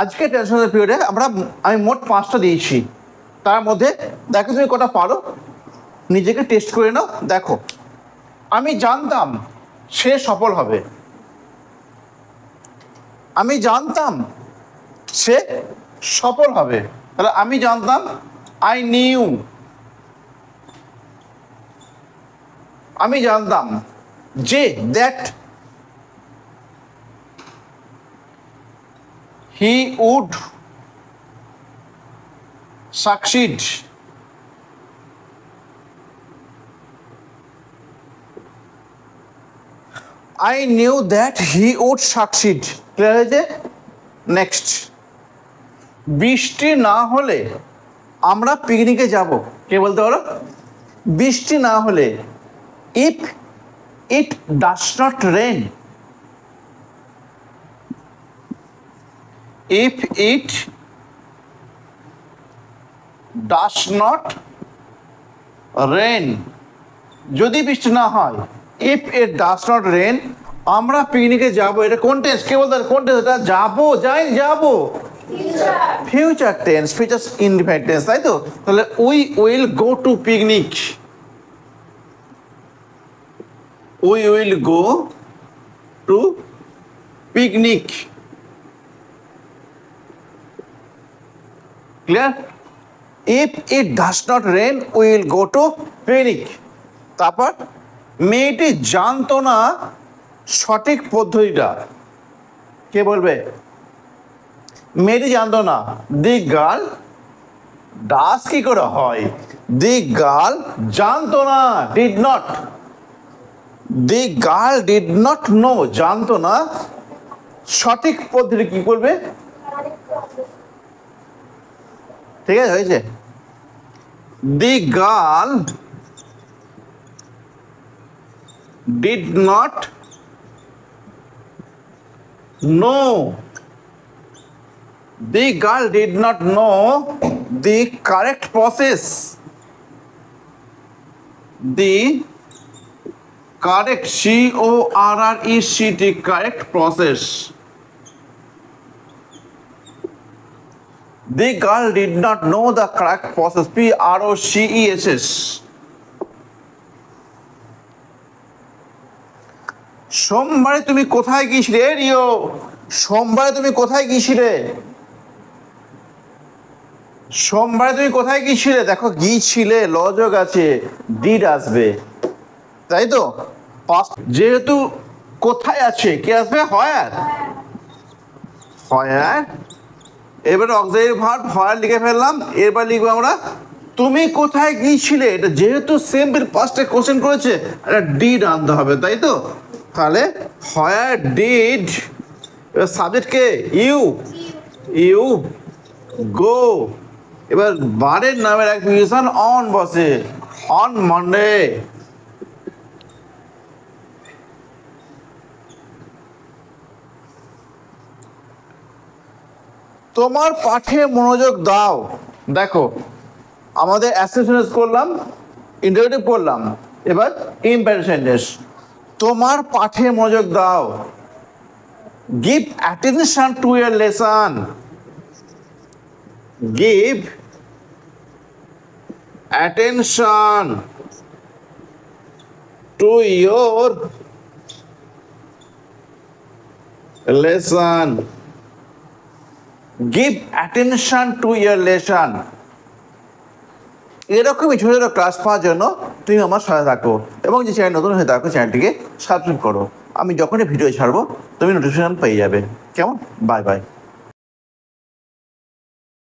আজকে টেনশনের পিরিয়ডে আমি মোট 5টা দিয়েছি, তার মধ্যে দেখো তুমি কটা পারো, নিজেকে টেস্ট করে নাও। দেখো, আমি জানতাম সে সফল হবে, আমি জানতাম সে সফল হবে। তাহলে আমি জানতাম, আই নিউ, আমি জানতাম যে that he would succeed, I knew that he would succeed. Clear হয়েছে? নেক্সট, বৃষ্টি না হলে আমরা পিকনিকে যাব। কে বলতে পারো? বৃষ্টি না হলে, if it does not rain, if it does not rain, যদি বৃষ্টি না হয়, if it does not rain, আমরা পিকনিকে যাব। এটা কোন টেন্স? কে বলতে কোন টেন্স? এটা যাবো, যাই যাবো, future tense, future indefinite tense, তাই তো? তাহলে we will go to picnic, we will go to picnic. Clear? If it does not rain we will go to picnic. তারপর মেয়েটি জানতো না সঠিক পদ্ধতিটা। কে বলবে? মেয়েটি জানতো না। দি গার্ল ডাস কি করে হয়? দি গার্ল জানতো না, did not, the girl did not know, জানতো না সঠিক পদ্ধতি। কি করবে? ঠিক আছে, হয়েছে। The girl did not know, the girl did not know the correct process, the correct, C-O-R-R-E-C-T, correct process. The girl did not know the correct process, P-R-O-C-E-S-S. সোমবারে তুমি কোথায় গিয়েছিলে? রিও, সোমবারে তুমি কোথায় গিয়েছিলে? সোমবারে তুমি কোথায় গিয়েছিলে? দেখো, গিয়েছিলে লযোগ আছে, ডিড আসবে, তাই তো? যেহেতু কোথায় আছে, কে আসবে? হোয়ার, হোয়ার। এবার অক্সিলারি ভার্ব হোয়ার লিখে ফেললাম। এরপর লিখবো আমরা তুমি কোথায় গিয়েছিলে। এটা যেহেতু সিম্পল পাস্টে কোশ্চেন করেছে, এটা ডিড আনতে হবে, তাই তো? তাহলে হোয়ার ডিড, এবার সাবজেক্ট কে? You, you go. এবার বারের নামের এক প্রিপোজিশন অন বসে, অন মানডে। তোমার পাঠে মনোযোগ দাও। দেখো, আমাদের অ্যাসেসমেন্ট করলাম, ইন্টারোগেটিভ করলাম, এবার ইম্পারেটিভ সেন্টেন্স। তোমার পাঠে মনোযোগ দাও। Give attention to year lesson, give attention to your lesson, give attention to your lesson। এরকমই ছোটো ছোটো ক্লাস পাওয়ার জন্য তুমি আমার সাথে থাকো, এবং যে চ্যানেল নতুন হয়ে থাকো চ্যানেলটিকে সাবস্ক্রাইব করো। আমি যখনই ভিডিও ছাড়বো তুমি নোটিফিকেশন পেয়ে যাবে। কেমন? Bye bye.